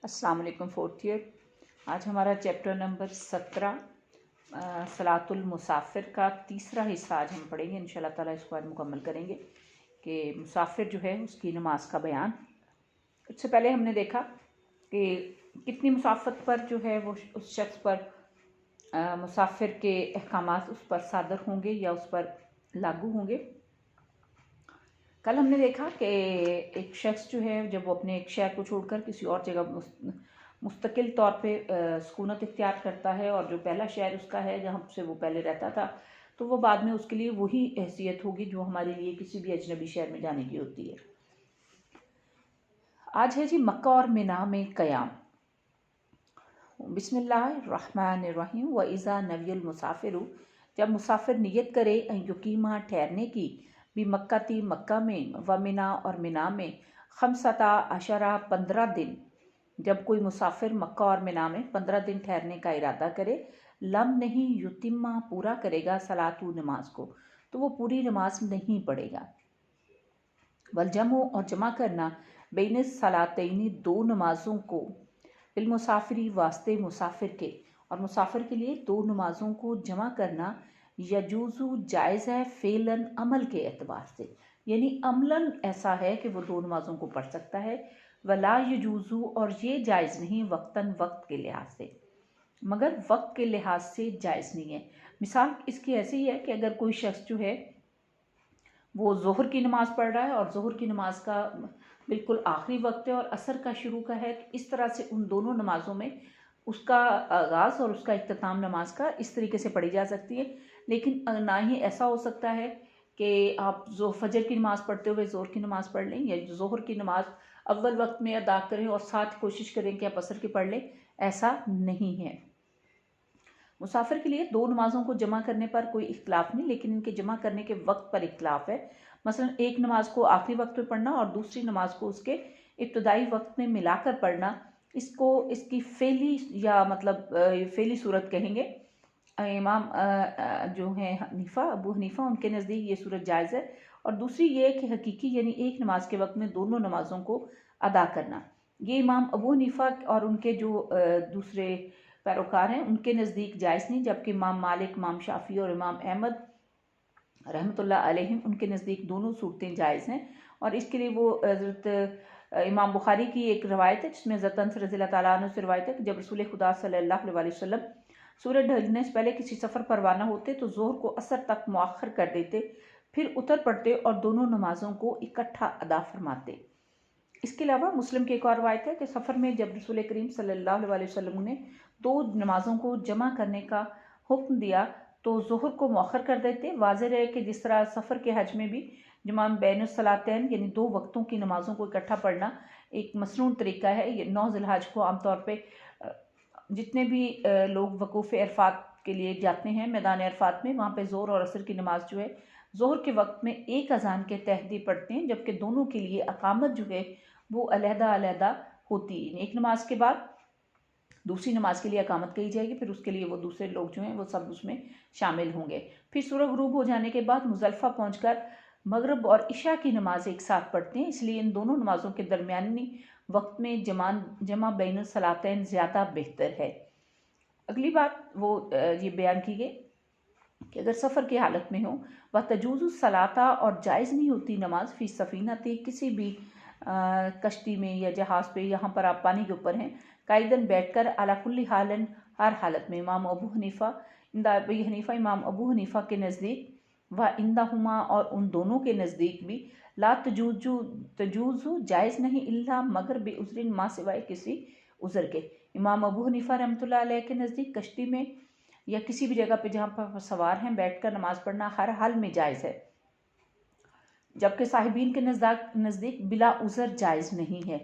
अस्सलाम वालेकुम fourth year. आज हमारा चैप्टर नंबर 17 सलातुल मुसाफिर का तीसरा हिस्सा आज हम पढ़ेंगे। इंशाल्लाह ताला इसको आज मुकम्मल करेंगे कि मुसाफिर जो है उसकी नमाज का बयान। इससे पहले हमने देखा कि कितनी मुसाफत पर जो है वो उस शख्स पर मुसाफिर के अहकामात उस पर सादर होंगे या उस पर लागू होंगे। कल हमने देखा कि एक शख्स जो है जब वो अपने एक शहर को छोड़कर किसी और जगह मुस्तकिल तौर पे सुकूनत इख्तियार करता है और जो पहला शहर उसका है जहाँ से वो पहले रहता था, तो वो बाद में उसके लिए वही हैसियत होगी जो हमारे लिए किसी भी अजनबी शहर में जाने की होती है। आज है जी मक्का और मिना में क़याम। बिस्मिल्लाहिर्रहमानिर्रहीम। व इज़ा नवियुल मुसाफिर, जब मुसाफिर नियत करे युकीमा ठहरने की, भी मक्काती मक्का में, व मिना और मिना में, खमसता अशरा 15 दिन, जब कोई मुसाफिर मक्का और मिना में 15 दिन ठहरने का इरादा करे, लम नहीं युतिम्मा पूरा करेगा सलातु नमाज को, तो वो पूरी नमाज नहीं पढ़ेगा। वल जमो और जमा करना बैन सलातैनी दो नमाजों को, बिल मुसाफिरी वास्ते मुसाफिर के, और मुसाफिर के लिए दो नमाजों को जमा करना यजूज़ु जायज़ है फ़ेलन अमल के एतबार से, यानी अमलन ऐसा है कि वो दो नमाजों को पढ़ सकता है। वला यजूज़ु, और ये जायज़ नहीं वक्तन वक्त के लिहाज से, मगर वक्त के लिहाज से जायज़ नहीं है। मिसाल इसकी ऐसी है कि अगर कोई शख्स जो है वो ज़ोहर की नमाज़ पढ़ रहा है और ज़ोहर की नमाज का बिल्कुल आखिरी वक्त है और असर का शुरू का है, इस तरह से उन दोनों नमाज़ों में उसका आगाज़ और उसका इख्तिताम नमाज का इस तरीके से पढ़ी जा सकती है। लेकिन ना ही ऐसा हो सकता है कि आप फजर की नमाज़ पढ़ते हुए ज़ोहर की नमाज़ पढ़ लें या ज़ोहर की नमाज़ अव्वल वक्त में अदा करें और साथ कोशिश करें कि आप असर की पढ़ लें, ऐसा नहीं है। मुसाफिर के लिए दो नमाज़ों को जमा करने पर कोई इख्तिलाफ नहीं, लेकिन इनके जमा करने के वक्त पर इख्तिलाफ है। मसलन एक नमाज को आखिरी वक्त में पढ़ना और दूसरी नमाज को उसके इब्तदाई वक्त में मिलाकर पढ़ना, इसको इसकी फेली या मतलब फेली सूरत कहेंगे। इमाम जो है हनीफ़ा, अबू हनीफ़ा, उनके नज़दीक ये सूरत जायज़ है। और दूसरी ये कि हकीकी यानी एक नमाज के वक्त में दोनों नमाज़ों को अदा करना, ये इमाम अबू हनीफ़ा और उनके जो दूसरे पैरोकार हैं उनके नज़दीक जायज़ नहीं, जबकि इमाम मालिक, इमाम शाफ़ी और इमाम अहमद रहमतुल्लाह अलैहिम उनके नज़दीक दोनों सूरतें जायज़ हैं। और इसके लिए वो हज़रत इमाम बुखारी की एक रवायत है जिसमें हज़रत अनस रज़ियल्लाहु तआला अन्हु से रवायत है कि जब रसूल खुदा सल्लल्लाहु अलैहि वसल्लम सूरज ढलने से पहले किसी सफ़र पर रवाना होते तो ज़ोहर को असर तक मुअख्खर कर देते, फिर उतर पड़ते और दोनों नमाज़ों को इकट्ठा अदा फरमाते। इसके अलावा मुस्लिम की एक और रवायत है कि सफ़र में जब रसूल करीम सल्लल्लाहु अलैहि वसल्लम ने दो नमाज़ों को जमा करने का हुक्म दिया तो ज़ोहर को मौखर कर देते। वाज़ेह है कि जिस तरह सफ़र के हज में भी जमा बैन सलातैन यानी दो वक्तों की नमाज़ों को इकट्ठा पढ़ना एक मसनून तरीका है। ये 9 ज़िलहज को आमतौर पे जितने भी लोग वकूफ़ अरफात के लिए जाते हैं मैदान अरफात में, वहाँ पे ज़ोहर और असर की नमाज़ जो है ज़ोहर के वक्त में एक अजान के तहत ही पढ़ते हैं, जबकि दोनों के लिए अकामत जो है वो अलहदा होती है। एक नमाज के बाद दूसरी नमाज के लिए अकामत कही जाएगी, फिर उसके लिए वो दूसरे लोग जो हैं वो सब उसमें शामिल होंगे। फिर सूरज गुरूब हो जाने के बाद मुज़ल्फ़ा पहुंचकर मगरिब और इशा की नमाज एक साथ पढ़ते हैं, इसलिए इन दोनों नमाज़ों के दरमियानी वक्त में जमा बैन सलातैन ज़्यादा बेहतर है। अगली बात वो ये बयान की गई कि अगर सफ़र की हालत में हो वह तजूज़ु सलाता, और जायज़ नहीं होती नमाज फी सफ़ीना थी किसी भी कश्ती में या जहाज़ पे, यहाँ पर आप पानी के ऊपर हैं, कायदन बैठकर, अला कुल्ली हालन हर हालत में। इमाम अबू हनीफ़ा इमाम अबू हनीफ़ा के नज़दीक व इंदाहुमा और उन दोनों के नज़दीक भी ला तजूज़ु जायज़ नहीं इल्ला मगर बे उज़रिन मा सिवाय किसी उज़र के। इमाम अबू हनीफ़ा रहमतुल्लाह अलैह के नज़दीक कश्ती में या किसी भी जगह पे जहाँ पर सवार हैं बैठकर नमाज़ पढ़ना हर हाल में जायज़ है, जबकि साहिबीन के नज़दीक बिला उज़र जायज़ नहीं है।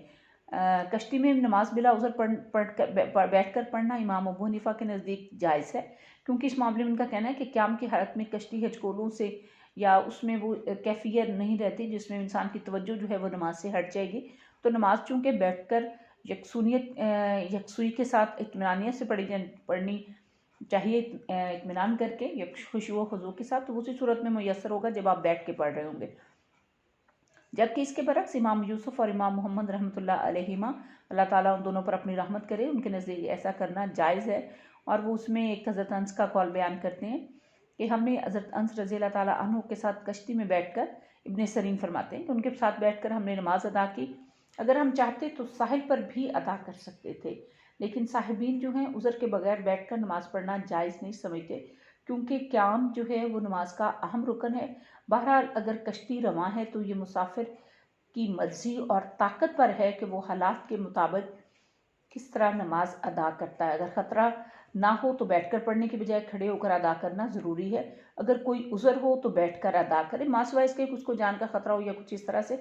कश्ती में नमाज बिला उज़र बैठकर पढ़ना इमाम अबू हनीफ़ा के नज़दीक जायज़ है, क्योंकि इस मामले में उनका कहना है कि क़याम की हालत में कश्ती हजकोलों से या उसमें वो कैफियत नहीं रहती जिसमें इंसान की तवज्जो जो है वो नमाज से हट जाएगी। तो नमाज चूँकि बैठकर यकसुई के साथ इत्मीनानियत से पढ़नी चाहिए, इत्मीनान करके या खुशू व खुज़ू के साथ, तो उसी सूरत में मुयस्सर होगा जब आप बैठ के पढ़ रहे होंगे। जबकि इसके बरक्स इमाम यूसुफ और इमाम मोहम्मद रहमतुल्लाह अलैहिमा, अल्लाह ताला उन दोनों पर अपनी रहमत करे, उनके नज़दीक ऐसा करना जायज़ है। और वो उसमें एक हज़रत अंस का कौल बयान करते हैं कि हमने हज़रत अंस रज़ी अल्लाह ताला अन्हु के साथ कश्ती में बैठकर, इब्ने सरीन फरमाते हैं कि उनके साथ बैठकर हमने नमाज अदा की। अगर हम चाहते तो साहिल पर भी अदा कर सकते थे, लेकिन साहिबीन जो हैं उज़र के बगैर बैठकर नमाज पढ़ना जायज़ नहीं समझते, क्योंकि क़याम जो है वो नमाज का अहम रुकन है। बहरहाल अगर कश्ती रवां है तो ये मुसाफिर की मर्जी और ताकत पर है कि वो हालात के मुताबिक किस तरह नमाज अदा करता है। अगर ख़तरा ना हो तो बैठकर पढ़ने की बजाय खड़े होकर अदा करना ज़रूरी है। अगर कोई उज़र हो तो बैठकर अदा करे, मासवा इसके कि उसको जान का ख़तरा हो या कुछ इस तरह से,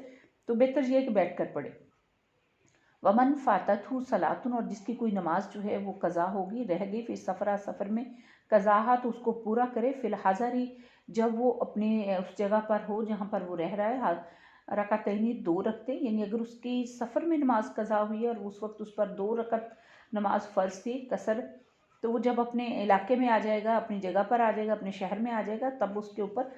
तो बेहतर ये है कि बैठकर पढ़े। वमन फ़ाततहु सलातुन, और जिसकी कोई नमाज जो है वो कज़ा होगी, रह गई, फिर सफ़रा, सफ़र में, कज़ाहा तो उसको पूरा करे, फिल हज़री जब वो अपने उस जगह पर हो जहाँ पर वो रह रहा है, रकातैनी 2 रखते, यानी अगर उसकी सफ़र में नमाज कज़ा हुई है और उस वक्त उस पर 2 रकत नमाज फ़र्ज़ थी कसर, तो वो जब अपने इलाके में आ जाएगा, अपनी जगह पर आ जाएगा, अपने शहर में आ जाएगा, तब उसके ऊपर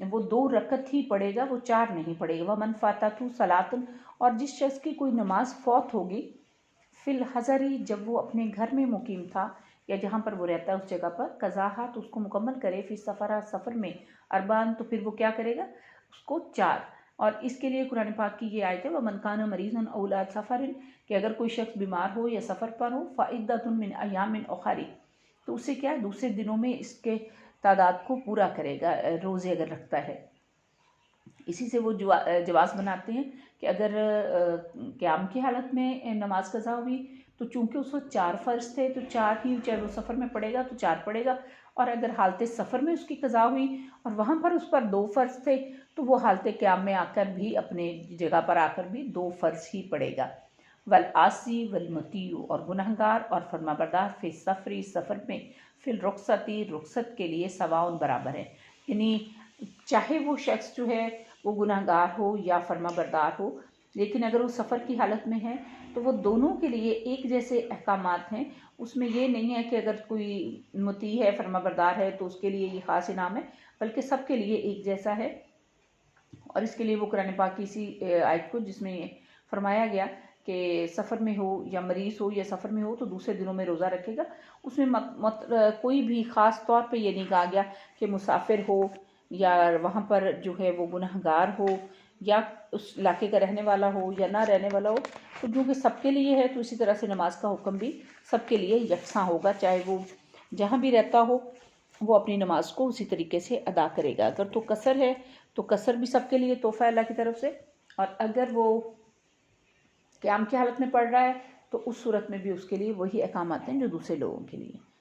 वो 2 रकत ही पढ़ेगा, वो 4 नहीं पढ़ेगा। वह मन फ़ाततहु सलातुन, और जिस शख्स की कोई नमाज फ़ौत होगी, फिल हज़री जब वो अपने घर में मुकीम था या जहाँ पर वो रहता है उस जगह पर, कज़ाहा तो उसको मुकम्मल करे, फिर सफ़रा, सफ़र में, अरबान तो फिर वो क्या करेगा, उसको 4। और इसके लिए कुरान पाक की ये आयत है, वह मन कान मरीज़न औलाद सफ़रिन, कि अगर कोई शख्स बीमार हो या सफ़र पर हो, फ़इद्दतुन मिन अय्यामिन उखर, तो उससे क्या है, दूसरे दिनों में इसके तादाद को पूरा करेगा, रोज़े अगर रखता है। इसी से वो जवाज़ बनाते हैं कि अगर क़याम की हालत में नमाज कज़ा हुई तो चूँकि उस वक्त 4 फ़र्ज़ थे तो 4 ही, चाहे वो सफ़र में पड़ेगा तो 4 पड़ेगा, और अगर हालत सफ़र में उसकी कज़ा हुई और वहाँ पर उस पर 2 फ़र्ज़ थे तो वो हालत क़याम में आकर भी, अपने जगह पर आकर भी 2 फ़र्ज़ ही पड़ेगा। वल आसी वल मतीयु, और गुनहगार और फरमाबरदार, फिर सफ़री, सफ़र में, फिल रुखसती, रुखसत के लिए, सवाउन बराबर है। यानी चाहे वो शख्स जो है वो गुनाहगार हो या फर्माबरदार हो, लेकिन अगर वो सफ़र की हालत में है तो वो दोनों के लिए एक जैसे अहकामात हैं। उसमें ये नहीं है कि अगर कोई मुती है, फर्माबरदार है, तो उसके लिए ये ख़ास इनाम है, बल्कि सबके लिए एक जैसा है। और इसके लिए वो कुरान पाक की इसी आयत को, जिसमें फरमाया गया कि सफ़र में हो या मरीज़ हो या सफ़र में हो तो दूसरे दिनों में रोज़ा रखेगा, उसमें कोई भी ख़ास तौर पे ये नहीं कहा गया कि मुसाफिर हो या वहाँ पर जो है वो गुनहगार हो या उस इलाके का रहने वाला हो या ना रहने वाला हो। तो जो कि सबके लिए है, तो इसी तरह से नमाज का हुक्म भी सबके लिए यकसा होगा, चाहे वो जहाँ भी रहता हो, वो अपनी नमाज को उसी तरीके से अदा करेगा। अगर तो कसर है तो कसर भी सबके लिए तोहफ़ा अल्लाह की तरफ से, और अगर वो क़याम की हालत में पड़ रहा है तो उस सूरत में भी उसके लिए वही अहकाम आते हैं जो दूसरे लोगों के लिए।